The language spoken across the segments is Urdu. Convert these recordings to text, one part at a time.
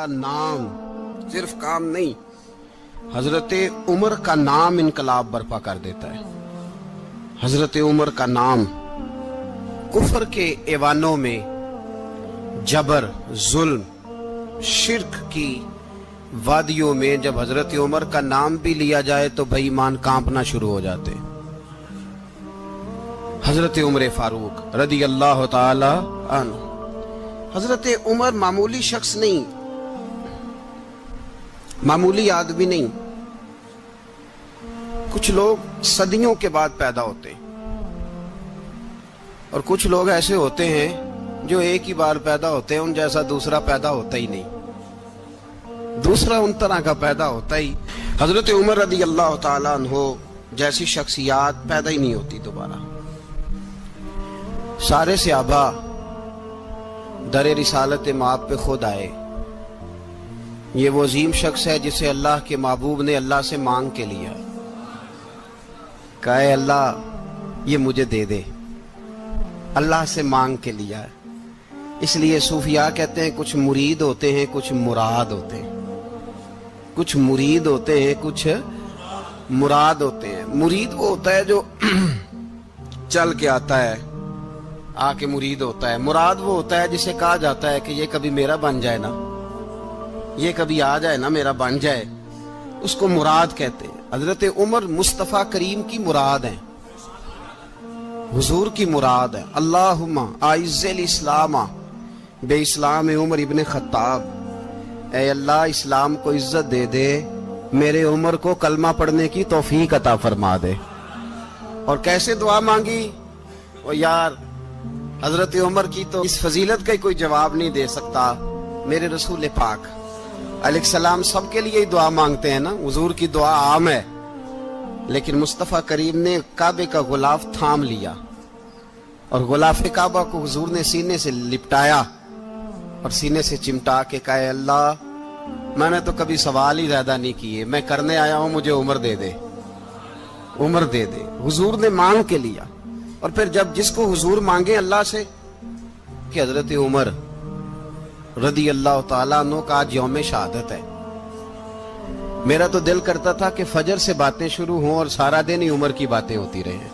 کا نام صرف کام نہیں، حضرت عمر کا نام انقلاب برپا کر دیتا ہے۔ حضرت عمر کا نام کفر کے ایوانوں میں جبر، ظلم، شرک کی وادیوں میں جب حضرت عمر کا نام بھی لیا جائے تو بے ایمان کانپنا شروع ہو جاتے۔ حضرت عمر فاروق رضی اللہ تعالی عنہ۔ حضرت عمر معمولی شخص نہیں، معمولی آدمی نہیں۔ کچھ لوگ صدیوں کے بعد پیدا ہوتے ہیں اور کچھ لوگ ایسے ہوتے ہیں جو ایک ہی بار پیدا ہوتے ہیں، ان جیسا دوسرا پیدا ہوتا ہی نہیں، دوسرا ان طرح کا پیدا ہوتا ہی۔ حضرت عمر رضی اللہ تعالیٰ عنہ جیسی شخصیات پیدا ہی نہیں ہوتی دوبارہ۔ سارے صحابہ در رسالت مآب پہ خود آئے۔ یہ وہ عظیم شخص ہے جسے اللہ کے محبوب نے اللہ سے مانگ کے لیا، کہا اے اللہ یہ مجھے دے دے، اللہ سے مانگ کے لیا۔ اس لیے صوفیاء کہتے ہیں کچھ مرید ہوتے ہیں، کچھ مراد ہوتے ہیں، کچھ مرید ہوتے ہیں، کچھ مراد ہوتے ہیں۔ مرید وہ ہوتا ہے جو چل کے آتا ہے، آ کے مرید ہوتا ہے۔ مراد وہ ہوتا ہے جسے کہا جاتا ہے کہ یہ کبھی میرا بن جائے نا، یہ کبھی آ جائے نا، میرا بن جائے، اس کو مراد کہتے ہیں۔ حضرت عمر مصطفیٰ کریم کی مراد ہیں، حضور کی مراد ہے۔ اللہم اعز الاسلام بے اسلام عمر ابن خطاب، اے اللہ اسلام کو عزت دے دے، میرے عمر کو کلمہ پڑھنے کی توفیق عطا فرما دے۔ اور کیسے دعا مانگی؟ او یار حضرت عمر کی تو اس فضیلت کا کوئی جواب نہیں دے سکتا، میرے رسول پاک علیہ السلام سب کے لیے ہی دعا مانگتے ہیں نا، حضور کی دعا عام ہے، لیکن مصطفیٰ کریم نے کعبے کا غلاف تھام لیا اور غلاف کعبہ کو حضور نے سینے سے لپٹایا اور سینے سے چمٹا کے کہا اے اللہ میں نے تو کبھی سوال ہی زیادہ نہیں کیے، میں کرنے آیا ہوں، مجھے عمر دے دے، عمر دے دے۔ حضور نے مانگ کے لیا۔ اور پھر جب جس کو حضور مانگے اللہ سے کہ حضرت عمر رضی اللہ تعالیٰ عنہ کا آج یوم شہادت ہے، میرا تو دل کرتا تھا کہ فجر سے باتیں شروع ہوں اور سارا دن ہی عمر کی باتیں ہوتی رہیں،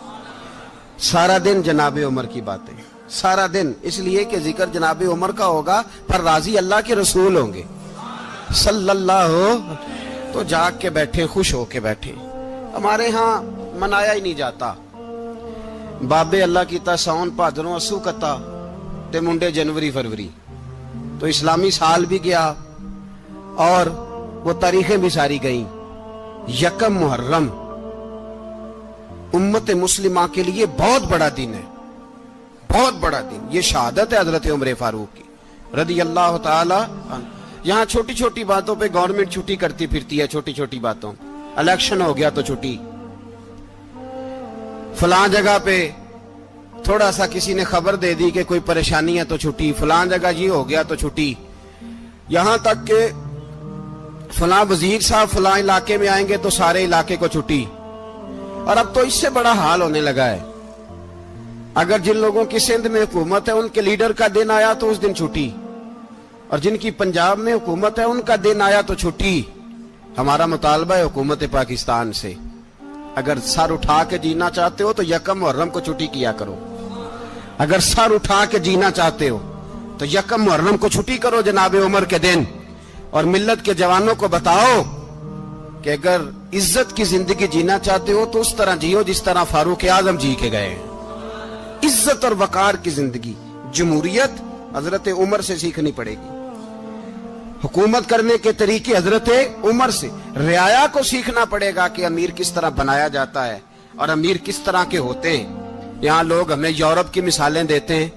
سارا دن جناب عمر کی باتیں، سارا دن، اس لیے کہ ذکر جناب عمر کا ہوگا پر راضی اللہ کے رسول ہوں گے صلی اللہ، تو جاگ کے بیٹھے، خوش ہو کے بیٹھے۔ ہمارے ہاں منایا ہی نہیں جاتا، بابے اللہ کی تا سون بھادروں اسو کتا تے منڈے جنوری فروری، تو اسلامی سال بھی گیا اور وہ تاریخیں بھی ساری گئیں۔ یکم محرم امت مسلمہ کے لیے بہت بڑا دن ہے، بہت بڑا دن۔ یہ شہادت ہے حضرت عمر فاروق کی رضی اللہ تعالی عنہ۔ یہاں چھوٹی چھوٹی باتوں پہ گورنمنٹ چھٹی کرتی پھرتی ہے، چھوٹی چھوٹی باتوں، الیکشن ہو گیا تو چھٹی، فلاں جگہ پہ تھوڑا سا کسی نے خبر دے دی کہ کوئی پریشانی ہے تو چھٹی، فلاں جگہ یہ ہو گیا تو چھٹی، یہاں تک کہ فلاں وزیر صاحب فلاں علاقے میں آئیں گے تو سارے علاقے کو چھٹی۔ اور اب تو اس سے بڑا حال ہونے لگا ہے، اگر جن لوگوں کی سندھ میں حکومت ہے ان کے لیڈر کا دن آیا تو اس دن چھٹی، اور جن کی پنجاب میں حکومت ہے ان کا دن آیا تو چھٹی۔ ہمارا مطالبہ ہے حکومت پاکستان سے، اگر سر اٹھا کے جینا چاہتے ہو تو یکم محرم کو چھٹی کیا کرو، اگر سر اٹھا کے جینا چاہتے ہو تو یکم محرم کو چھٹی کرو جناب عمر کے دن، اور ملت کے جوانوں کو بتاؤ کہ اگر عزت کی زندگی جینا چاہتے ہو تو اس طرح جیو جس طرح فاروق اعظم جی کے گئے ہیں۔ عزت اور وقار کی زندگی، جمہوریت حضرت عمر سے سیکھنی پڑے گی، حکومت کرنے کے طریقے حضرت عمر سے، رعایا کو سیکھنا پڑے گا کہ امیر کس طرح بنایا جاتا ہے اور امیر کس طرح کے ہوتے ہیں۔ یہاں لوگ ہمیں یورپ کی مثالیں دیتے ہیں،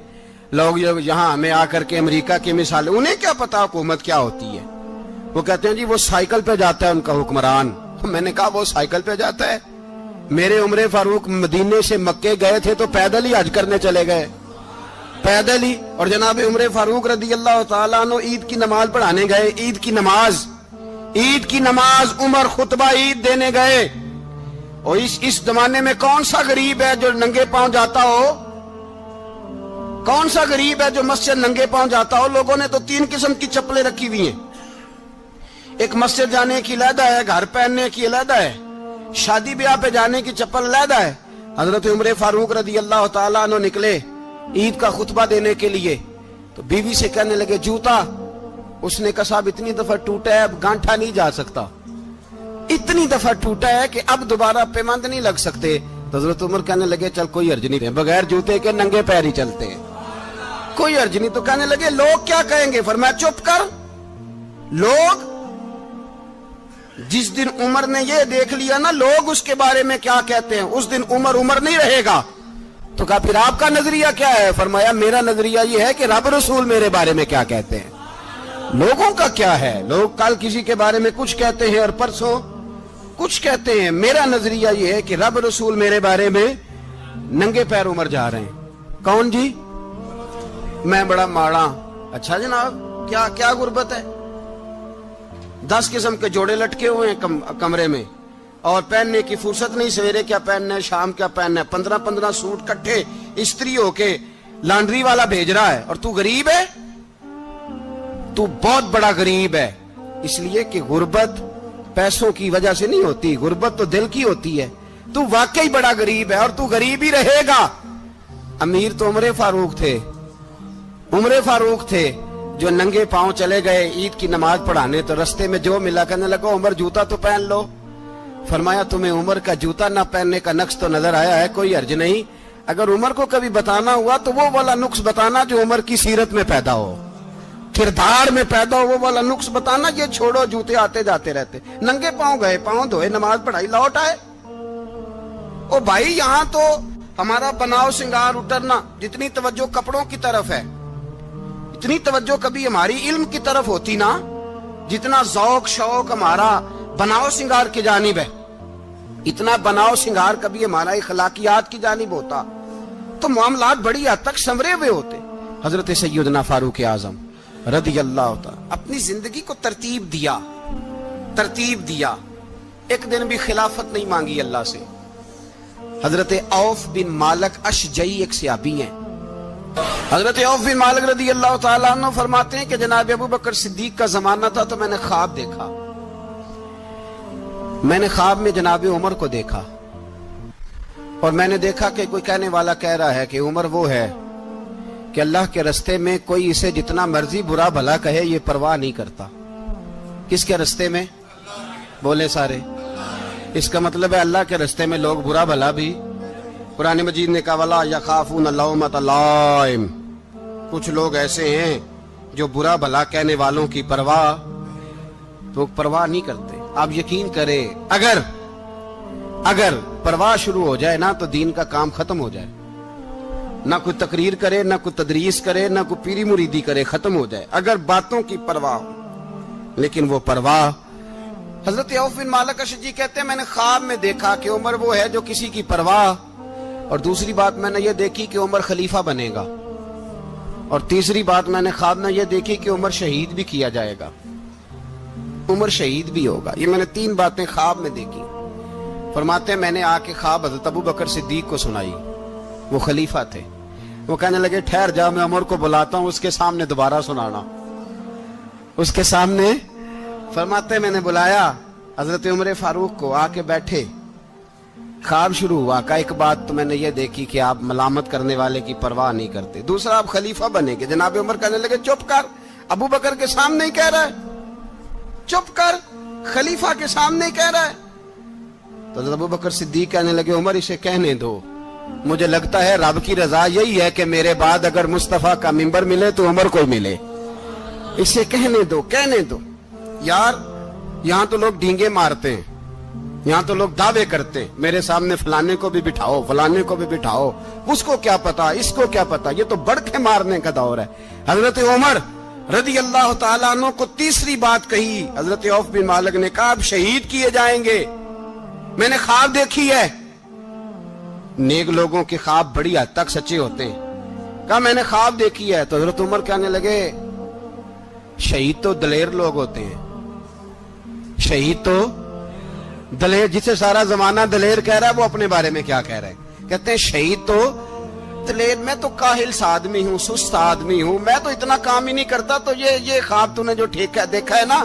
لوگ یہاں ہمیں آ کر کے امریکہ کی مثالیں، انہیں کیا پتا حکومت کیا ہوتی ہے؟ وہ کہتے ہیں جی وہ سائیکل پہ جاتا ہے ان کا حکمران۔ میں نے کہا وہ سائیکل پہ جاتا ہے؟ میرے عمر فاروق مدینے سے مکے گئے تھے تو پیدل ہی حج کرنے چلے گئے، پیدل ہی۔ اور جناب عمر فاروق رضی اللہ تعالیٰ عنہ عید کی نماز پڑھانے گئے، عید کی نماز عمر خطبہ عید دینے گئے۔ اور اس زمانے میں کون سا غریب ہے جو ننگے پاؤں جاتا ہو؟ کون سا غریب ہے جو مسجد ننگے پاؤں جاتا ہو؟ لوگوں نے تو 3 قسم کی چپلیں رکھی ہوئی ہیں، ایک مسجد جانے کی علیحدہ ہے، گھر پہننے کی علیحدہ ہے، شادی بیاہ پہ جانے کی چپل علیحدہ ہے۔ حضرت عمر فاروق رضی اللہ تعالیٰ عنہ نکلے عید کا خطبہ دینے کے لیے، تو بیوی سے کہنے لگے جوتا، اس نے کہا صاحب اتنی دفعہ ٹوٹا ہے اب گانٹھا نہیں جا سکتا، اتنی دفعہ ٹوٹا ہے کہ اب دوبارہ پیمند نہیں لگ سکتے۔ تو حضرت عمر کہنے لگے چل کوئی حرج نہیں، بغیر جوتے کے ننگے پیر ہی چلتے ہیں، کوئی حرج نہیں۔ تو کہنے لگے لوگ کیا کہیں گے؟ فرمایا چپ کر، لوگ جس دن عمر نے یہ دیکھ لیا نا لوگ اس کے بارے میں کیا کہتے ہیں، اس دن عمر عمر نہیں رہے گا۔ تو کہا پھر آپ کا نظریہ کیا ہے؟ فرمایا میرا نظریہ یہ ہے کہ رب رسول میرے بارے میں کیا کہتے ہیں، لوگوں کا کیا ہے؟ لوگ کل کسی کے بارے میں کچھ کہتے ہیں اور پرسوں کچھ کہتے ہیں، میرا نظریہ یہ ہے کہ رب رسول میرے بارے میں ننگے پیر عمر جا رہے ہیں۔ کون جی؟ میں بڑا ماڑا۔ اچھا جناب، کیا کیا غربت ہے؟ 10 قسم کے جوڑے لٹکے ہوئے ہیں کمرے میں، اور پہننے کی فرصت نہیں، سویرے کیا پہننا ہے، شام کیا پہننا ہے، 15 سوٹ کٹھے استری ہو کے لانڈری والا بھیج رہا ہے، اور تو غریب ہے، تو بہت بڑا غریب ہے۔ اس لیے کہ غربت پیسوں کی وجہ سے نہیں ہوتی، غربت تو دل کی ہوتی ہے۔ تو واقعی بڑا غریب ہے اور تو غریب ہی رہے گا۔ امیر تو عمر فاروق تھے، عمر فاروق تھے جو ننگے پاؤں چلے گئے عید کی نماز پڑھانے، تو رستے میں جو ملا کہنے لگا عمر جوتا تو پہن لو۔ فرمایا تمہیں عمر کا جوتا نہ پہننے کا نقص تو نظر آیا ہے، کوئی حرج نہیں، اگر عمر کو کبھی بتانا ہوا تو وہ والا نقص بتانا جو عمر کی سیرت میں پیدا ہو، کردار میں پیدا ہو، وہ والا نقص بتانا، یہ چھوڑو جوتے آتے جاتے رہتے۔ ننگے پاؤں گئے، پاؤں دھوئے، نماز پڑھائی، لوٹ آئے۔ او بھائی یہاں تو ہمارا بناؤ سنگار اترنا، جتنی توجہ کپڑوں کی طرف ہے اتنی توجہ کبھی ہماری علم کی طرف ہوتی نا، جتنا ذوق شوق ہمارا بناؤ سنگار کی جانب ہے، اتنا بناؤ سنگار کبھی ہمارا اخلاقیات کی جانب ہوتا تو معاملات بڑی حد تک سنورے ہوئے ہوتے۔ حضرت سیدنا فاروق اعظم رضی اللہ تعالی اپنی زندگی کو ترتیب دیا، ایک دن بھی خلافت نہیں مانگی اللہ سے۔ حضرت عوف بن مالک اشجعی ایک صحابی ہیں، حضرت عوف بن مالک رضی اللہ تعالیٰ عنہ فرماتے ہیں کہ جناب ابو بکر صدیق کا زمانہ تھا تو میں نے خواب دیکھا، میں نے خواب میں جناب عمر کو دیکھا، اور میں نے دیکھا کہ کوئی کہنے والا کہہ رہا ہے کہ عمر وہ ہے کہ اللہ کے رستے میں کوئی اسے جتنا مرضی برا بھلا کہے یہ پرواہ نہیں کرتا۔ کس کے رستے میں؟ بولے سارے۔ اس کا مطلب ہے اللہ کے رستے میں لوگ برا بھلا بھی، قرآن مجید نے کہا وَلَا يَخَافُونَ لَوْمَةَ لَائِمٍ، کچھ لوگ ایسے ہیں جو برا بھلا کہنے والوں کی پرواہ نہیں کرتے۔ آپ یقین کریں اگر پرواہ شروع ہو جائے نا تو دین کا کام ختم ہو جائے، نہ کوئی تقریر کرے، نہ کوئی تدریس کرے، نہ کوئی پیری مریدی کرے، ختم ہو جائے اگر باتوں کی پرواہ ہو۔ لیکن وہ پرواہ، حضرت عوف بن مالک اشجعی کہتے ہیں میں نے خواب میں دیکھا کہ عمر وہ ہے جو کسی کی پرواہ، اور دوسری بات میں نے یہ دیکھی کہ عمر خلیفہ بنے گا، اور تیسری بات میں نے خواب میں یہ دیکھی کہ عمر شہید بھی کیا جائے گا، عمر شہید بھی ہوگا۔ یہ میں نے 3 باتیں خواب میں دیکھی۔ فرماتے ہیں میں نے آ کے خواب حضرت ابو بکر صدیق کو سنائی، وہ خلیفہ تھے، وہ کہنے لگے ٹھہر جا میں عمر کو بلاتا ہوں، اس کے سامنے دوبارہ سنانا، اس کے سامنے۔ فرماتے ہیں میں نے بلایا حضرت عمر فاروق کو، آ کے بیٹھے، خواب شروع ہوا۔ کہ ایک بات تو میں نے یہ دیکھی کہ آپ ملامت کرنے والے کی پرواہ نہیں کرتے، دوسرا آپ خلیفہ بنے گے۔ جناب عمر کہنے لگے چپ کر، ابو بکر کے سامنے ہی کہہ رہا ہے، چپ کر، خلیفہ کے سامنے ہی کہہ رہا ہے۔ تو حضرت ابو بکر صدیق کہنے لگے عمر اسے کہنے دو، مجھے لگتا ہے رب کی رضا یہی ہے کہ میرے بعد اگر مصطفیٰ کا منبر ملے تو عمر کو ملے، اسے کہنے دو۔ یار یہاں تو لوگ ڈینگے مارتے ہیں، یہاں تو لوگ دعوے کرتے ہیں میرے سامنے فلانے کو بھی بٹھاؤ، فلانے کو بھی بٹھاؤ، اس کو کیا پتا، اس کو کیا پتا، یہ تو بڑکے مارنے کا دور ہے۔ حضرت عمر رضی اللہ تعالیٰ عنہ کو تیسری بات کہی، حضرت عوف بن مالک نے کہا آپ شہید کیے جائیں گے، میں نے خواب دیکھی ہے۔ نیک لوگوں کے خواب بڑی حد تک سچے ہوتے ہیں، کہا میں نے خواب دیکھی ہے۔ تو حضرت عمر کہنے لگے شہید تو دلیر لوگ ہوتے ہیں، شہید تو دلیر، جسے سارا زمانہ دلیر کہہ رہا ہے وہ اپنے بارے میں کیا کہہ رہا ہے؟ کہتے ہیں شہید تو دلیر، میں تو کاہل سا آدمی ہوں، سست آدمی ہوں، میں تو اتنا کام ہی نہیں کرتا، تو یہ خواب تو نے جو دیکھا ہے نا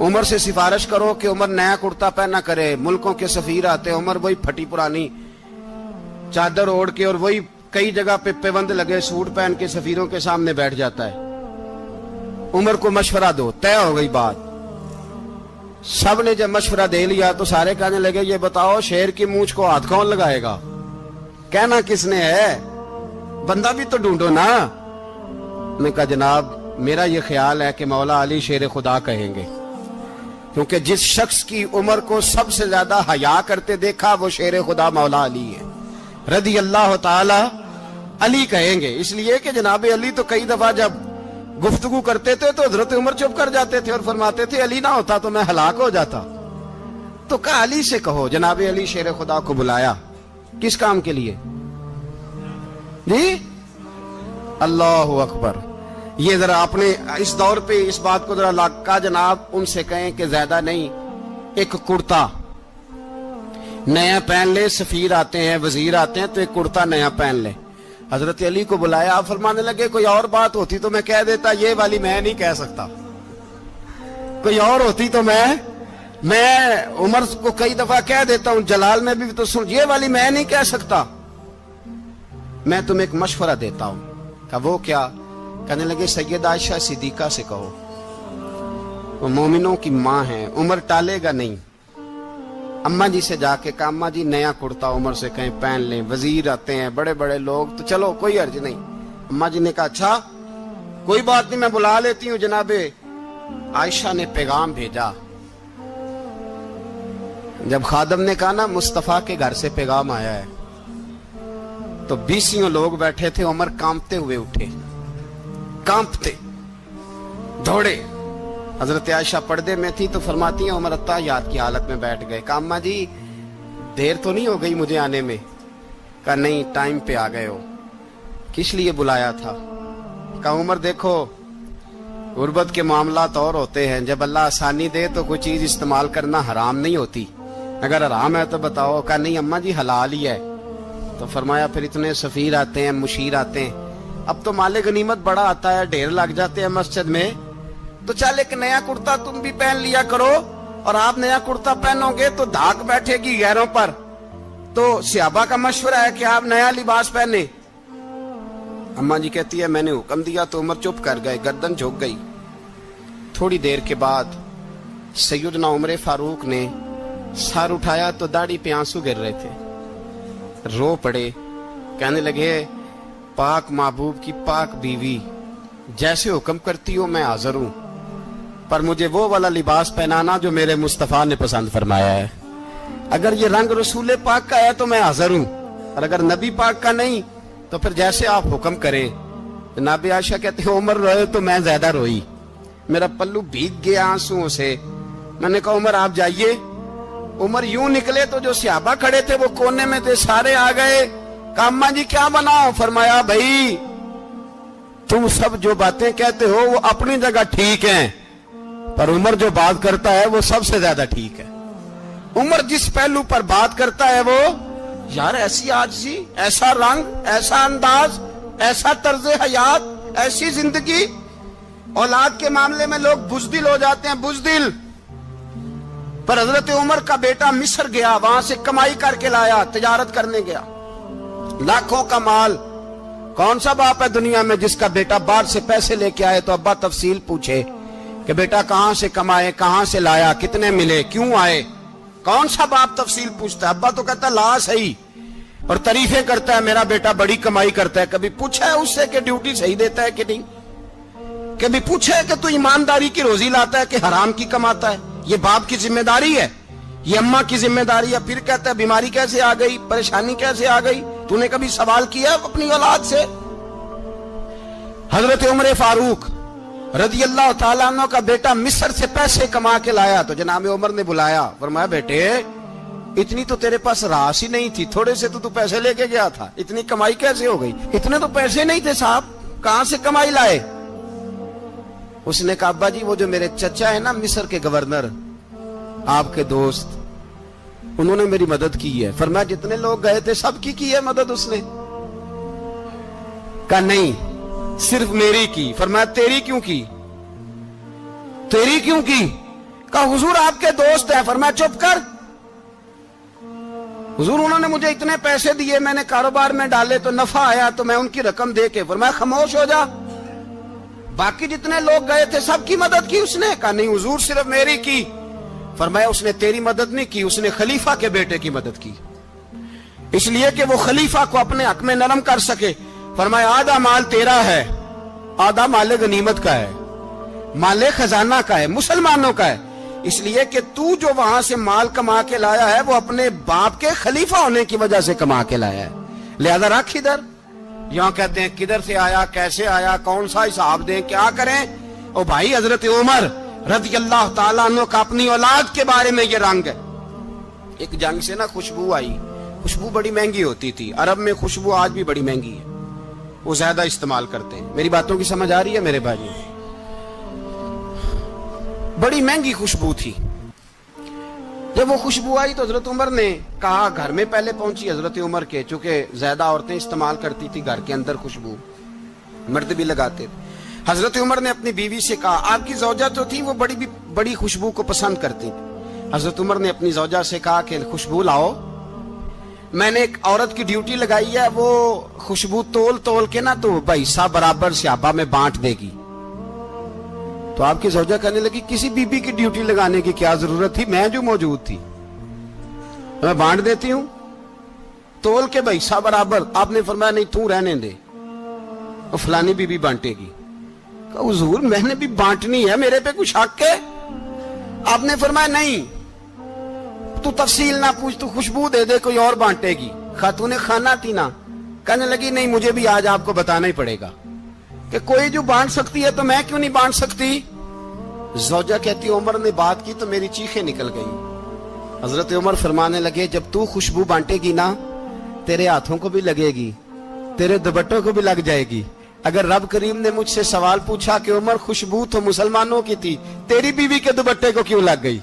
عمر سے سفارش کرو کہ عمر نیا کرتا پہنا کرے. ملکوں کے سفیر آتے, عمر وہی پھٹی پرانی چادر اوڑھ کے اور وہی کئی جگہ پہ پیوند لگے سوٹ پہن کے سفیروں کے سامنے بیٹھ جاتا ہے. عمر کو مشورہ دو, طے ہو گئی بات. سب نے جب مشورہ دے لیا تو سارے کہنے لگے یہ بتاؤ شیر کی مونچھ کو ہاتھ کون لگائے گا؟ کہنا کس نے ہے؟ بندہ بھی تو ڈھونڈو نا. میں کہا جناب میرا یہ خیال ہے کہ مولا علی شیر خدا کہیں گے, کیونکہ جس شخص کی عمر کو سب سے زیادہ حیا کرتے دیکھا وہ شیر خدا مولا علی ہے رضی اللہ تعالی علی کہیں گے. اس لیے کہ جناب علی تو کئی دفعہ جب گفتگو کرتے تھے تو حضرت عمر چپ کر جاتے تھے اور فرماتے تھے علی نہ ہوتا تو میں ہلاک ہو جاتا. تو کہا علی سے کہو. جناب علی شیر خدا کو بلایا. کس کام کے لیے جی؟ اللہ اکبر. یہ ذرا آپ نے اس دور پہ اس بات کو ذرا کہا جناب ان سے کہیں کہ زیادہ نہیں, ایک کرتا نیا پہن لے. سفیر آتے ہیں, وزیر آتے ہیں تو ایک کرتا نیا پہن لے. حضرت علی کو بلایا. آپ فرمانے لگے کوئی اور بات ہوتی تو میں کہہ دیتا, یہ والی میں نہیں کہہ سکتا. کوئی اور ہوتی تو میں عمر کو کئی دفعہ کہہ دیتا ہوں, جلال میں بھی تو سن, یہ والی میں نہیں کہہ سکتا. میں تمہیں ایک مشورہ دیتا ہوں. کہا وہ کیا؟ کہنے لگے سید عائشہ صدیقہ سے کہو, وہ مومنوں کی ماں ہیں, عمر ٹالے گا نہیں. اماں جی سے جا کے کہا اماں جی نیا کرتا عمر سے کہیں پہن لیں, وزیر آتے ہیں بڑے بڑے لوگ تو چلو کوئی حرج نہیں. اماں جی نے کہا اچھا کوئی بات نہیں میں بلا لیتی ہوں. جناب عائشہ نے پیغام بھیجا. جب خادم نے کہا نا مصطفیٰ کے گھر سے پیغام آیا ہے, تو 20 لوگ بیٹھے تھے. عمر کانپتے ہوئے اٹھے, کانپتے دوڑے. حضرت عائشہ پردے میں تھی تو فرماتی ہیں عمر اتحیات کی حالت میں بیٹھ گئے. کہا اماں جی دیر تو نہیں ہو گئی مجھے آنے میں؟ کہا نہیں ٹائم پہ آ گئے ہو. کس لیے بلایا تھا؟ کہا عمر دیکھو غربت کے معاملات اور ہوتے ہیں, جب اللہ آسانی دے تو کوئی چیز استعمال کرنا حرام نہیں ہوتی, اگر حرام ہے تو بتاؤ. کہا نہیں اماں جی حلال ہی ہے. تو فرمایا پھر اتنے سفیر آتے ہیں, مشیر آتے ہیں, اب تو مال غنیمت بڑا آتا ہے, ڈھیر لگ جاتے ہیں مسجد میں, تو چل ایک نیا کرتا تم بھی پہن لیا کرو. اور آپ نیا کرتا پہنو گے تو دھاک بیٹھے گی غیروں پر. تو صحابہ کا مشورہ ہے کہ آپ نیا لباس پہنے. اماں جی کہتی ہے میں نے حکم دیا تو عمر چپ کر گئے, گردن جھک گئی. تھوڑی دیر کے بعد سیدنا عمر فاروق نے سر اٹھایا تو داڑھی پہ آنسو گر رہے تھے, رو پڑے. کہنے لگے پاک محبوب کی پاک بیوی جیسے حکم کرتی ہو میں حاضر ہوں, پر مجھے وہ والا لباس پہنانا جو میرے مصطفیٰ نے پسند فرمایا ہے. اگر یہ رنگ رسول پاک کا ہے تو میں حاضر ہوں, اور اگر نبی پاک کا نہیں تو پھر جیسے آپ حکم کریں. جناب عائشہ کہتے ہیں عمر روئے تو میں زیادہ روئی, میرا پلو بھیگ گیا آنسوؤں سے. میں نے کہا عمر آپ جائیے. عمر یوں نکلے تو جو صحابہ کھڑے تھے وہ کونے میں تھے, سارے آ گئے. کہا اماں جی کیا بناؤ؟ فرمایا بھائی تم سب جو باتیں کہتے ہو وہ اپنی جگہ ٹھیک ہیں, پر عمر جو بات کرتا ہے وہ سب سے زیادہ ٹھیک ہے. عمر جس پہلو پر بات کرتا ہے وہ یار ایسی عاجزی, ایسا رنگ, ایسا انداز, ایسا طرز حیات, ایسی زندگی. اولاد کے معاملے میں لوگ بزدل ہو جاتے ہیں, بزدل. پر حضرت عمر کا بیٹا مصر گیا, وہاں سے کمائی کر کے لایا, تجارت کرنے گیا, لاکھوں کا مال. کون سا باپ ہے دنیا میں جس کا بیٹا باہر سے پیسے لے کے آئے تو ابا تفصیل پوچھے کہ بیٹا کہاں سے کمائے, کہاں سے لایا, کتنے ملے, کیوں آئے؟ کون سا باپ تفصیل پوچھتا ہے؟ ابا تو کہتا ہے لا صحیح, اور تعریفیں کرتا ہے میرا بیٹا بڑی کمائی کرتا ہے. کبھی پوچھا ہے اس سے کہ ڈیوٹی صحیح دیتا ہے کہ نہیں؟ کبھی پوچھا ہے کہ تو ایمانداری کی روزی لاتا ہے کہ حرام کی کماتا ہے؟ یہ باپ کی ذمہ داری ہے, یہ اماں کی ذمہ داری ہے. پھر کہتا ہے بیماری کیسے آ گئی, پریشانی کیسے آ گئی؟ تو نے کبھی سوال کیا اپنی اولاد سے؟ حضرت عمر فاروق رضی اللہ تعالیٰ عنہ کا بیٹا مصر سے پیسے کما کے لایا تو جناب عمر نے بلایا, فرمایا بیٹے اتنی تو تیرے پاس راس ہی نہیں تھی, تھوڑے سے تو پیسے لے کے گیا تھا, اتنی کمائی کیسے ہو گئی؟ اتنے تو پیسے نہیں تھے صاحب, کہاں سے کمائی لائے؟ اس نے کہا ابا جی وہ جو میرے چچا ہے نا مصر کے گورنر, آپ کے دوست, انہوں نے میری مدد کی ہے. فرمایا جتنے لوگ گئے تھے سب کی ہے مدد اس نے؟ کہا نہیں صرف میری کی. فرمایا تیری کیوں کی؟ تیری کیوں کی؟ کہا حضور آپ کے دوست ہیں. فرمایا چپ کر. حضور انہوں نے مجھے اتنے پیسے دیے, میں نے کاروبار میں ڈالے تو نفع آیا تو میں ان کی رقم دے کے. فرمایا خاموش ہو جا. باقی جتنے لوگ گئے تھے سب کی مدد کی اس نے؟ کہا نہیں حضور صرف میری کی. فرمایا اس نے تیری مدد نہیں کی, اس نے خلیفہ کے بیٹے کی مدد کی, اس لیے کہ وہ خلیفہ کو اپنے حق میں نرم کر سکے. فرمایا آدھا مال تیرا ہے, آدھا مال غنیمت کا ہے, مال خزانہ کا ہے, مسلمانوں کا ہے, اس لیے کہ تو جو وہاں سے مال کما کے لایا ہے وہ اپنے باپ کے خلیفہ ہونے کی وجہ سے کما کے لایا ہے, لہذا رکھ ادھر. یہاں کہتے ہیں کدھر سے آیا, کیسے آیا, کون سا حساب دیں, کیا کریں. او بھائی حضرت عمر رضی اللہ تعالیٰ عنہ کا اپنی اولاد کے بارے میں یہ رنگ ہے. ایک جنگ سے نا خوشبو آئی, خوشبو بڑی مہنگی ہوتی تھی, عرب میں خوشبو آج بھی بڑی مہنگی ہے, وہ زیادہ استعمال کرتے ہیں. میری باتوں کی سمجھ آ رہی ہے میرے بھائی؟ بڑی مہنگی خوشبو تھی. جب وہ خوشبو آئی تو حضرت عمر نے کہا, گھر میں پہلے پہنچی حضرت عمر کے, چونکہ زیادہ عورتیں استعمال کرتی تھی گھر کے اندر خوشبو, مرد بھی لگاتے تھے. حضرت عمر نے اپنی بیوی سے کہا, آپ کی زوجہ تو تھی وہ بڑی خوشبو کو پسند کرتی تھی. حضرت عمر نے اپنی زوجہ سے کہا کہ خوشبو لاؤ, میں نے ایک عورت کی ڈیوٹی لگائی ہے, وہ خوشبو تول کے نا تو حصہ برابر صحابہ میں بانٹ دے گی. تو آپ کی زوجہ کہنے لگی کسی بی بی کی ڈیوٹی لگانے کی کیا ضرورت تھی, میں جو موجود تھی میں بانٹ دیتی ہوں تول کے حصہ برابر. آپ نے فرمایا نہیں تو رہنے دے, اور فلانی بی بی بانٹے گی. کہا حضور میں نے بھی بانٹنی ہے, میرے پہ کچھ حق ہے؟ آپ نے فرمایا نہیں, تو تفصیل نہ پوچھ, تو خوشبو دے دے, کوئی اور بانٹے گی. خاتون خانہ تھی نا, کہنے لگی نہیں مجھے بھی آج آپ کو بتانا ہی پڑے گا کہ کوئی جو بانٹ سکتی ہے تو میں کیوں نہیں بانٹ سکتی. زوجہ کہتی عمر نے بات کی تو میری چیخیں نکل گئی. حضرت عمر فرمانے لگے جب تو خوشبو بانٹے گی نا تیرے ہاتھوں کو بھی لگے گی, تیرے دوپٹوں کو بھی لگ جائے گی. اگر رب کریم نے مجھ سے سوال پوچھا کہ عمر خوشبو تو مسلمانوں کی تھی, تیری بیوی کے دوپٹے کو کیوں لگ گئی,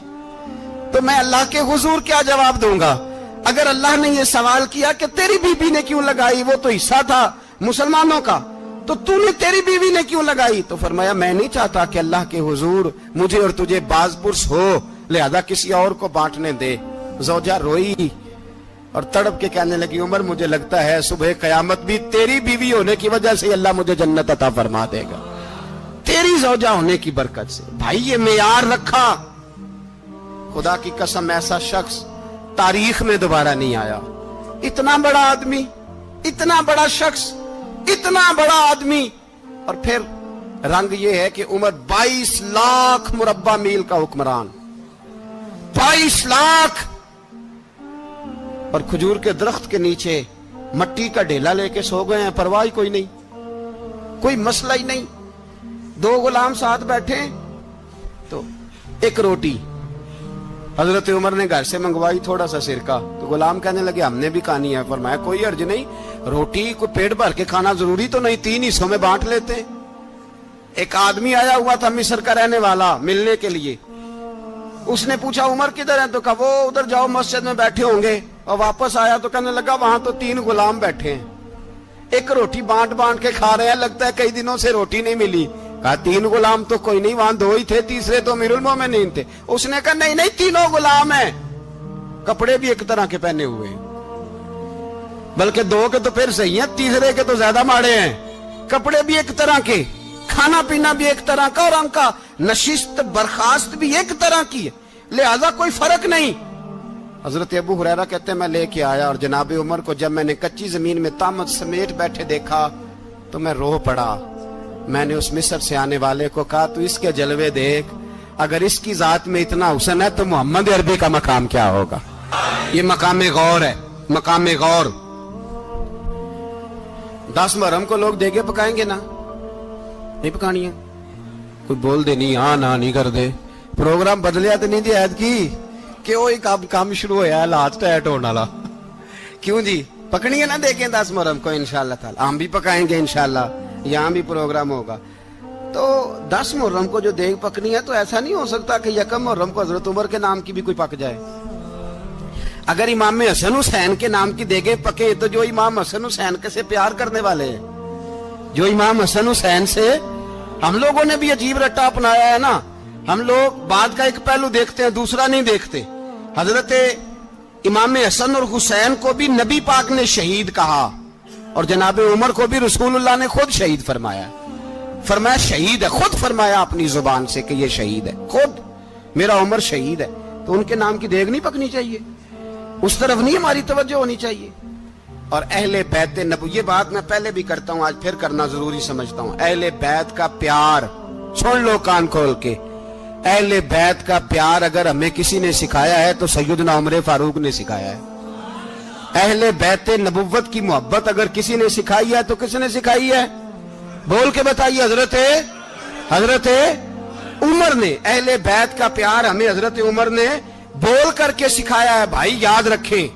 تو میں اللہ کے حضور کیا جواب دوں گا؟ اگر اللہ نے یہ سوال کیا کہ تیری بیوی نے کیوں لگائی, وہ تو حصہ تھا مسلمانوں کا, تو نے تیری بیوی نے کیوں لگائی؟ تو فرمایا میں نہیں چاہتا کہ اللہ کے حضور مجھے اور تجھے باز پرس ہو, لہذا کسی اور کو بانٹنے دے. زوجہ روئی اور تڑپ کے کہنے لگی عمر مجھے لگتا ہے صبح قیامت بھی تیری بیوی ہونے کی وجہ سے اللہ مجھے جنت عطا فرما دے گا, تیری زوجہ ہونے کی برکت سے. بھائی یہ معیار رکھا, خدا کی قسم ایسا شخص تاریخ میں دوبارہ نہیں آیا. اتنا بڑا آدمی, اتنا بڑا شخص, اتنا بڑا آدمی, اور پھر رنگ یہ ہے کہ عمر 22 لاکھ مربع میل کا حکمران, 22 لاکھ, اور کھجور کے درخت کے نیچے مٹی کا ڈھیلا لے کے سو گئے ہیں, پرواہ کوئی نہیں, کوئی مسئلہ ہی نہیں. 2 غلام ساتھ بیٹھے تو ایک روٹی حضرت عمر نے گھر سے منگوائی, تھوڑا سا سرکہ, تو غلام کہنے لگے ہم نے بھی کھانی ہے. فرمایا کوئی حرج نہیں, روٹی کو پیٹ بھر کے کھانا ضروری تو نہیں, 3 حصوں میں بانٹ لیتے. ایک آدمی آیا ہوا تھا مصر کا رہنے والا ملنے کے لیے, اس نے پوچھا عمر کدھر ہیں, تو کہا وہ ادھر جاؤ مسجد میں بیٹھے ہوں گے. اور واپس آیا تو کہنے لگا وہاں تو 3 غلام بیٹھے ہیں, ایک روٹی بانٹ کے کھا رہے ہیں, لگتا ہے کئی دنوں سے روٹی نہیں ملی. کہا 3 غلام تو کوئی نہیں, وہاں 2 ہی تھے, تیسرے تو امیر المومنین تھے. اس نے کہا نہیں 3 غلام ہیں, کپڑے بھی ایک طرح کے پہنے ہوئے, بلکہ 2 کے تو پھر صحیح ہیں, تیسرے کے تو زیادہ ماڑے ہیں. کپڑے بھی ایک طرح کے, کھانا پینا بھی ایک طرح کا, اور ان کا نشست برخاست بھی ایک طرح کی ہے, لہذا کوئی فرق نہیں. حضرت ابو ہریرہ کہتے ہیں میں لے کے آیا, اور جناب عمر کو جب میں نے کچی زمین میں تامت سمیٹ بیٹھے دیکھا تو میں رو پڑا. میں نے اس مصر سے آنے والے کو کہا تو اس کے جلوے دیکھ, اگر اس کی ذات میں اتنا حسن ہے تو محمد عربی کا مقام کیا ہوگا. یہ مقام غور ہے, مقام غور. 10 محرم کو لوگ دیگے پکائیں گے نا, نہیں پکانی ہے, کوئی بول دے نہیں, ہاں نہ نہیں کر دے, پروگرام بدلیا تو نہیں دی عید کی کہ وہ ایک کام شروع ہویا ہے لات ٹائٹ ہونے والا. کیوں جی پکنی ہے نا دیکھیں 10 محرم کو انشاءاللہ تعالی, ہم بھی پکائیں گے انشاءاللہ, یہاں بھی پروگرام ہوگا. تو 10 محرم کو جو دیگ پکنی ہے تو ایسا نہیں ہو سکتا کہ 1 محرم کو حضرت عمر کے نام کی بھی کوئی پک جائے. اگر امام حسن حسین کے نام کی دیگیں پکے تو جو امام حسن حسین کے سے پیار کرنے والے ہیں, جو امام حسن حسین سے ہم لوگوں نے بھی عجیب رٹا اپنایا ہے نا, ہم لوگ بات کا ایک پہلو دیکھتے ہیں، دوسرا نہیں دیکھتے۔ حضرت امام حسن اور حسین کو بھی نبی پاک نے شہید کہا، اور جناب عمر کو بھی رسول اللہ نے خود شہید فرمایا۔ فرمایا شہید ہے، خود فرمایا اپنی زبان سے کہ یہ شہید ہے، خود میرا عمر شہید ہے۔ تو ان کے نام کی دیگ نہیں پکنی چاہیے، اس طرف نہیں ہماری توجہ ہونی چاہیے۔ اور اہل بیت نبوت، یہ بات میں پہلے بھی کرتا ہوں، آج پھر کرنا ضروری سمجھتا ہوں، اہل بیت کا پیار سن لو کان کھول کے، اہل بیت کا پیار اگر ہمیں کسی نے سکھایا ہے تو سیدنا عمر فاروق نے سکھایا ہے۔ اہل بیت نبوت کی محبت اگر کسی نے سکھائی ہے تو کس نے سکھائی ہے؟ بول کے بتائیے، حضرت عمر نے۔ اہل بیت کا پیار ہمیں حضرت عمر نے بول کر کے سکھایا ہے۔ بھائی یاد رکھیں،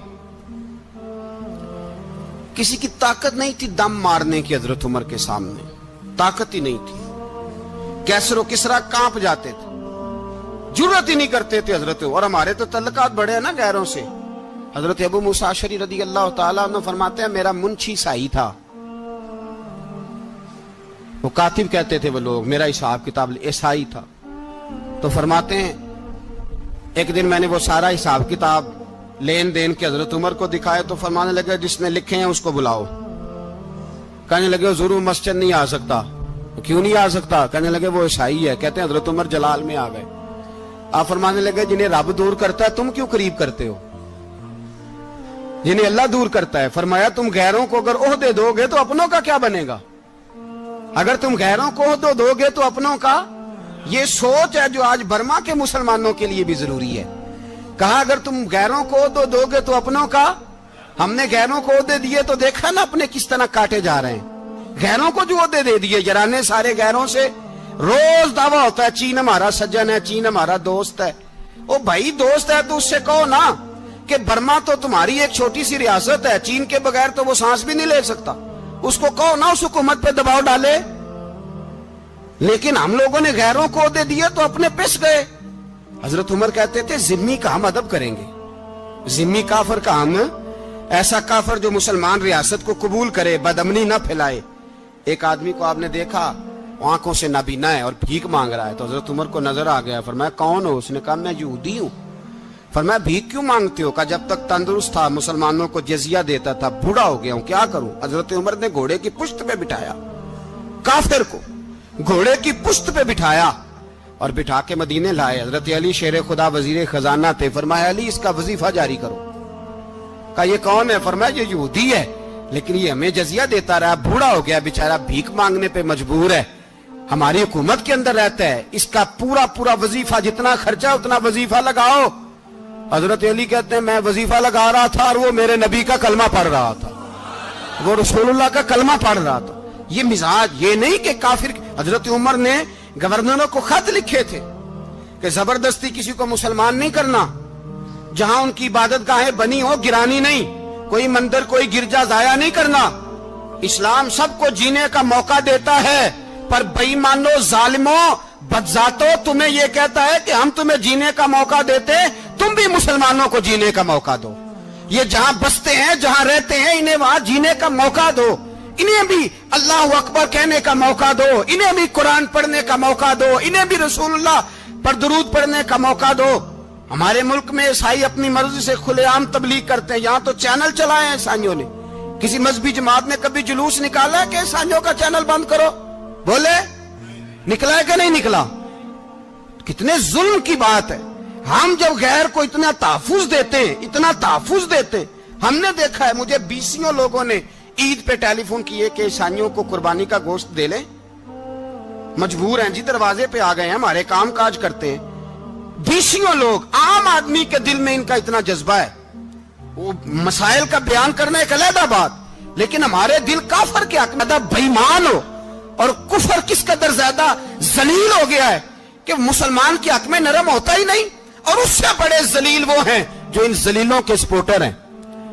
کسی کی طاقت نہیں تھی دم مارنے کی حضرت عمر کے سامنے، طاقت ہی نہیں تھی۔ کیسر و کسرا کانپ جاتے تھے، جرأت ہی نہیں کرتے تھے حضرت۔ اور ہمارے تو تعلقات بڑے ہیں نا غیروں سے۔ حضرت ابو موسیٰ اشعری رضی اللہ تعالیٰ عنہ فرماتے ہیں میرا منشی سائی تھا، وہ کاتب کہتے تھے وہ لوگ، میرا حساب کتاب عیسائی تھا۔ تو فرماتے ہیں ایک دن میں نے وہ سارا حساب کتاب لین دین کے حضرت عمر کو دکھائے تو فرمانے لگے جس نے لکھے ہیں اس کو بلاؤ۔ کہنے لگے حضور مسجد نہیں آ سکتا۔ کیوں نہیں آ سکتا؟ کہنے لگے وہ عیسائی ہے۔ کہتے ہیں حضرت عمر جلال میں آ گئے۔ آپ فرمانے لگے جنہیں رب دور کرتا ہے تم کیوں قریب کرتے ہو؟ جنہیں اللہ دور کرتا ہے۔ فرمایا تم غیروں کو اگر عہدے دو گے تو اپنوں کا کیا بنے گا؟ اگر تم غیروں کو عہدے دو گے تو اپنوں کا۔ یہ سوچ ہے جو آج برما کے مسلمانوں کے لیے بھی ضروری ہے۔ کہا اگر تم غیروں کو عہدے دو گے تو اپنوں کا۔ ہم نے غیروں کو عہدے دیے تو دیکھا نا اپنے کس طرح کاٹے جا رہے ہیں۔ غیروں کو جو عہدے دے دیے جرانے سارے غیروں سے، روز دعویٰ ہوتا ہے چین ہمارا سجن ہے، چین ہمارا دوست ہے۔ او بھائی دوست ہے تو اس سے کہو نا کہ برما تو تمہاری ایک چھوٹی سی ریاست ہے، چین کے بغیر تو وہ سانس بھی نہیں لے سکتا۔ اس کو کہو نا اس حکومت پہ دباؤ ڈالے۔ لیکن ہم لوگوں نے غیروں کو عہدے دیے تو اپنے پس گئے۔ حضرت عمر کہتے تھے ذمی کا ہم ادب کریں گے، ذمی کافر کا ہم، ایسا کافر جو مسلمان ریاست کو قبول کرے، بدامنی نہ پھیلائے۔ ایک آدمی کو آپ نے دیکھا آنکھوں سے نابینا ہے اور بھیک مانگ رہا ہے، تو حضرت عمر کو نظر آ گیا۔ فرمایا کون ہو؟ اس نے کہا میں یہودی ہوں۔ فرمایا بھیک کیوں مانگتے ہو؟ کہا جب تک تندرست تھا مسلمانوں کو جزیہ دیتا تھا، بوڑھا ہو گیا ہوں کیا کروں؟ حضرت عمر نے گھوڑے کی پشت پہ بٹھایا، کافر کو گھوڑے کی پشت پہ بٹھایا اور بٹھا کے مدینے لائے۔ حضرت علی شیر خدا وزیر خزانہ تھے۔ فرمایا علی اس کا وظیفہ جاری کرو۔ کہا یہ کون ہے؟ فرمایا یہ یہودی ہے لیکن یہ ہمیں جزیہ دیتا رہا، بوڑھا ہو گیا بیچارہ، بھیک مانگنے پہ مجبور ہے، ہماری حکومت کے اندر رہتا ہے، اس کا پورا وظیفہ جتنا خرچہ اتنا وظیفہ لگاؤ۔ حضرت علی کہتے ہیں میں وظیفہ لگا رہا تھا اور وہ میرے نبی کا کلمہ پڑھ رہا تھا، وہ رسول اللہ کا کلمہ پڑھ رہا تھا۔ یہ مزاج، یہ نہیں کہ کافر۔ حضرت عمر نے گورنروں کو خط لکھے تھے کہ زبردستی کسی کو مسلمان نہیں کرنا، جہاں ان کی عبادت گاہیں بنی ہو گرانی نہیں، کوئی مندر کوئی گرجا ضائع نہیں کرنا۔ اسلام سب کو جینے کا موقع دیتا ہے، پر بے ایمانو ظالموں بدذاتوں تمہیں یہ کہتا ہے کہ ہم تمہیں جینے کا موقع دیتے، تم بھی مسلمانوں کو جینے کا موقع دو۔ یہ جہاں بستے ہیں جہاں رہتے ہیں انہیں وہاں جینے کا موقع دو، انہیں بھی اللہ اکبر کہنے کا موقع دو، انہیں بھی قرآن پڑھنے کا موقع دو، انہیں بھی رسول اللہ پر درود پڑھنے کا موقع دو۔ ہمارے ملک میں عیسائی اپنی مرضی سے کھلے عام تبلیغ کرتے ہیں، یہاں تو چینل چلائے ہیں عیسائیوں نے۔ کسی مذہبی جماعت نے کبھی جلوس نکالا ہے کہ عیسائیوں کا چینل بند کرو؟ بولے نکلا ہے کہ نہیں نکلا؟ کتنے ظلم کی بات ہے۔ ہم جب غیر کو اتنا تحفظ دیتے ہیں، اتنا تحفظ دیتے ہیں، ہم نے دیکھا ہے مجھے بیسیوں لوگوں نے عید پہ ٹیلی فون کیے کہ عیسائیوں کو قربانی کا گوشت دے لیں، مجبور ہیں جی، دروازے پہ آ گئے ہیں، ہمارے کام کاج کرتے ہیں۔ بیسیوں لوگ، عام آدمی کے دل میں ان کا اتنا جذبہ ہے، وہ مسائل کا بیان کرنا ایک علیحدہ بات، لیکن ہمارے دل کافر کے حق میں بے ایمان ہو، اور کفر کس قدر زیادہ ذلیل ہو گیا ہے کہ مسلمان کے حق میں نرم ہوتا ہی نہیں۔ اور اس سے بڑے ذلیل وہ ہیں جو ان ذلیلوں کے سپورٹر ہیں،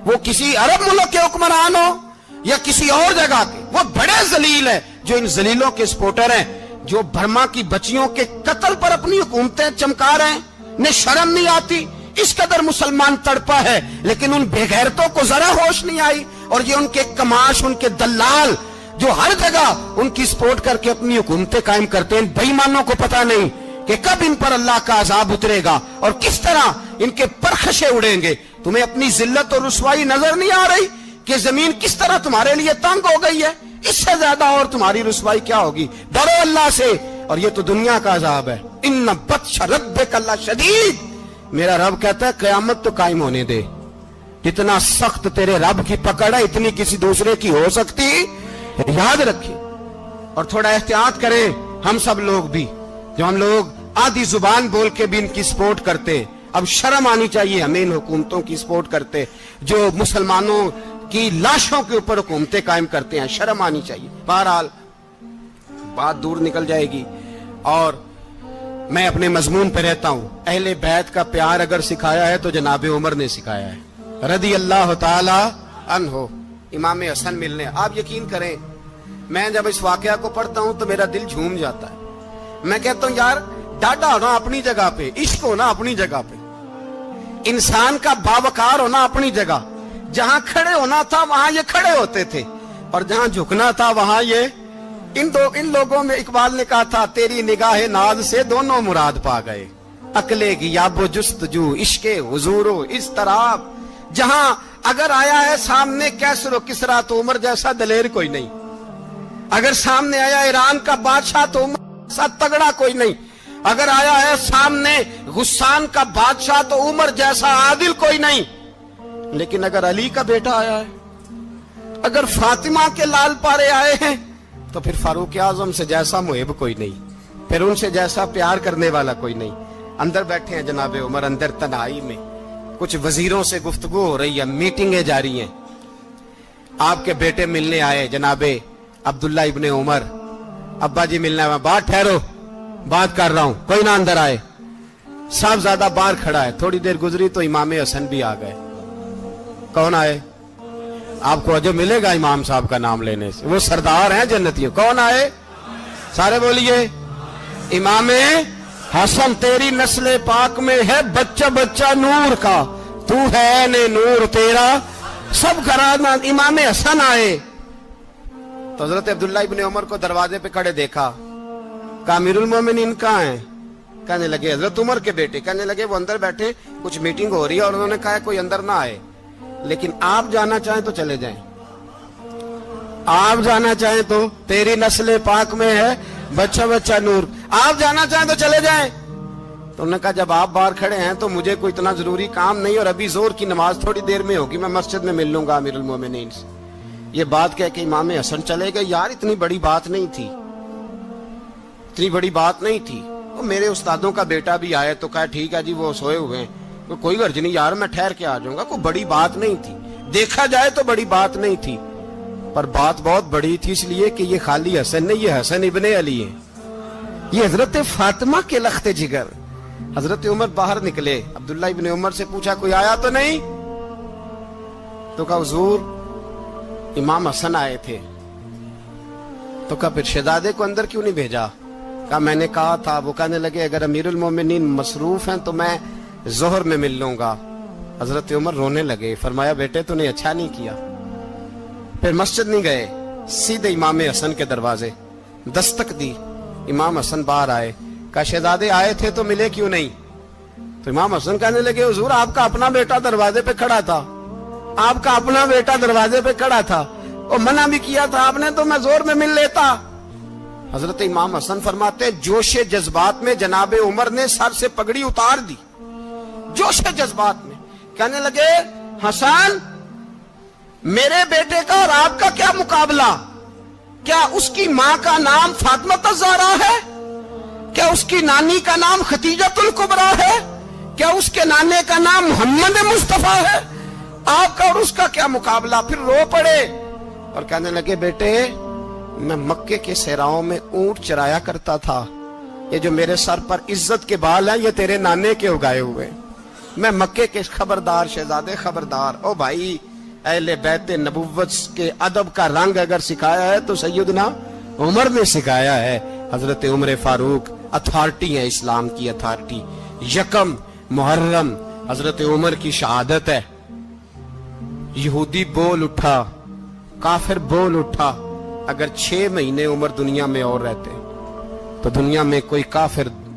وہ کسی عرب ملک کے حکمران ہو یا کسی اور جگہ کے، وہ بڑے ذلیل ہیں جو ان ذلیلوں کے سپورٹر ہیں، جو برما کی بچیوں کے قتل پر اپنی حکومتیں چمکا رہے ہیں، انہیں شرم نہیں آتی۔ اس قدر مسلمان تڑپا ہے لیکن ان بے غیرتوں کو ذرا ہوش نہیں آئی، اور یہ ان کے کماش، ان کے دلال جو ہر جگہ ان کی سپورٹ کر کے اپنی حکومتیں قائم کرتے ہیں، بے ایمانوں کو پتہ نہیں کہ کب ان پر اللہ کا عذاب اترے گا اور کس طرح ان کے پرخشے اڑیں گے. تمہیں اپنی ذلت اور رسوائی نظر نہیں آ رہی کہ زمین کس طرح تمہارے لیے تنگ ہو گئی ہے؟ اس سے زیادہ اور تمہاری رسوائی کیا ہوگی؟ ڈرو اللہ سے. اور یہ تو دنیا کا عذاب ہے. ان بطش ربک لشدید. میرا رب کہتا ہے قیامت تو قائم ہونے دے. جتنا سخت تیرے رب کی پکڑ ہے اتنی کسی دوسرے کی ہو سکتی. یاد رکھیں اور تھوڑا احتیاط کریں ہم سب لوگ بھی، جو ہم لوگ آدھی زبان بول کے بھی ان کی سپورٹ کرتے. اب شرم آنی چاہیے ہمیں ان حکومتوں کی سپورٹ کرتے جو مسلمانوں کی لاشوں کے اوپر حکومتیں قائم کرتے ہیں. شرم آنی چاہیے. بہرحال بات دور نکل جائے گی اور میں اپنے مضمون پہ رہتا ہوں. اہل بیت کا پیار اگر سکھایا ہے تو جناب عمر نے سکھایا ہے رضی اللہ تعالی عنہ. امام حسن ملنے، آپ یقین کریں میں جب اس واقعہ کو پڑھتا ہوں تو میرا دل جھوم جاتا ہے. میں کہتا ہوں یار ڈاڈا ہونا اپنی جگہ پہ، عشق ہونا اپنی جگہ پہ، انسان کا باوقار ہونا اپنی جگہ. جہاں کھڑے ہونا تھا وہاں یہ کھڑے ہوتے تھے اور جہاں جھکنا تھا وہاں یہ ان لوگوں میں اقبال نے کہا تھا تیری نگاہ ناز سے دونوں مراد پا گئے. عقلِ غیاب و جستجو، عشق حضور و اضطراب. جہاں اگر آیا ہے سامنے کیسر و کسرا تو عمر جیسا دلیر کوئی نہیں. اگر سامنے آیا ایران کا بادشاہ تو عمر جیسا تگڑا کوئی نہیں. اگر آیا ہے سامنے غسان کا بادشاہ تو عمر جیسا عادل کوئی نہیں. لیکن اگر علی کا بیٹا آیا ہے، اگر فاطمہ کے لال پارے آئے ہیں تو پھر فاروق اعظم سے جیسا محب کوئی نہیں، پھر ان سے جیسا پیار کرنے والا کوئی نہیں. اندر بیٹھے ہیں جناب عمر، اندر تنہائی میں کچھ وزیروں سے گفتگو ہو رہی ہے، میٹنگیں جاری ہیں. آپ کے بیٹے ملنے آئے جناب عبداللہ ابن عمر. ابا جی ملنا ہے. بات ٹھہرو، بات کر رہا ہوں، کوئی نہ اندر آئے. صاحبزادہ باہر کھڑا ہے. تھوڑی دیر گزری تو امام حسن بھی آ گئے. کون آئے؟ آپ کو جو ملے گا امام صاحب کا نام لینے سے، وہ سردار ہیں جنتیوں. کون آئے؟ سارے بولیے. امام حسن تیری نسل پاک میں ہے بچہ بچہ نور کا، تو ہے نے نور تیرا سب گھرانہ. امام حسن آئے تو حضرت عبداللہ ابن عمر کو دروازے پہ کھڑے دیکھا. کہا امیر المومنین کہاں ہیں؟ کہنے لگے حضرت عمر کے بیٹے. کہنے لگے وہ اندر بیٹھے، کچھ میٹنگ ہو رہی ہے اور انہوں نے کہا کوئی اندر نہ آئے، لیکن آپ جانا چاہیں تو چلے جائیں. آپ جانا چاہیں تو تیری نسل پاک میں ہے بچہ بچہ نور، آپ جانا چاہیں تو چلے جائیں. تو انہوں نے کہا جب آپ باہر کھڑے ہیں تو مجھے کوئی اتنا ضروری کام نہیں، اور ابھی زور کی نماز تھوڑی دیر میں ہوگی، میں مسجد میں مل لوں گا امیر المومنین سے. یہ بات کہہ کہ امام حسن چلے گئے. یار اتنی بڑی بات نہیں تھی، اتنی بڑی بات نہیں تھی. وہ میرے استادوں کا بیٹا بھی آئے تو کہا ٹھیک ہے جی وہ سوئے ہوئے ہیں، کوئی غرض نہیں یار میں ٹھہر کے آ جاؤں گا. کوئی بڑی بات نہیں تھی، دیکھا جائے تو بڑی بات نہیں تھی، پر بات بہت بڑی تھی اس لیے کہ یہ خالی حسن نہیں، یہ حسن ابن علی ہے، یہ حضرت فاطمہ کے لخت جگر. حضرت عمر باہر نکلے. عبداللہ ابن عمر سے پوچھا کوئی آیا تو نہیں؟ تو کہا حضور امام حسن آئے تھے. تو کہا پھر شہزادے کو اندر کیوں نہیں بھیجا؟ کہا میں نے کہا تھا. وہ کہنے لگے اگر امیر المومنین مصروف ہیں تو میں ظہر میں مل لوں گا. حضرت عمر رونے لگے. فرمایا بیٹے تو نے اچھا نہیں کیا. پھر مسجد نہیں گئے، سیدھے امام حسن کے دروازے دستک دی. امام حسن باہر آئے. کہا شہزادے آئے تھے تو ملے کیوں نہیں؟ تو امام حسن کہنے لگے حضور آپ کا اپنا بیٹا دروازے پہ کھڑا تھا، آپ کا اپنا بیٹا دروازے پہ کھڑا تھا، اور منع بھی کیا تھا آپ نے تو میں زور میں مل لیتا. حضرت امام حسن فرماتے جوش جذبات میں جناب عمر نے سر سے پگڑی اتار دی. جوش جذبات میں کہنے لگے حسن میرے بیٹے کا اور آپ کا کیا مقابلہ؟ کیا اس کی ماں کا نام فاطمہ الزہرا ہے؟ کیا اس کی نانی کا نام ختیجۃ الکبریٰ ہے؟ کیا اس کے نانے کا نام محمد مصطفیٰ ہے؟ آپ کا اور اس کا کیا مقابلہ؟ پھر رو پڑے اور کہنے لگے بیٹے میں مکے کے صحراؤں میں اونٹ چرایا کرتا تھا، یہ جو میرے سر پر عزت کے بال ہیں یہ تیرے نانے کے اگائے ہوئے. میں مکے کے خبردار شہزادے خبردار. او بھائی اہل بیت نبوت کے ادب کا رنگ اگر سکھایا ہے تو سیدنا عمر نے سکھایا ہے. حضرت عمر فاروق اتھارٹی ہے، اسلام کی اتھارٹی. یکم محرم حضرت عمر کی شہادت ہے. یہودی بول اٹھا، کافر بول اٹھا. اگر 6 مہینے عمر دنیا میں اور رہتے تو دنیا میں کوئی کافر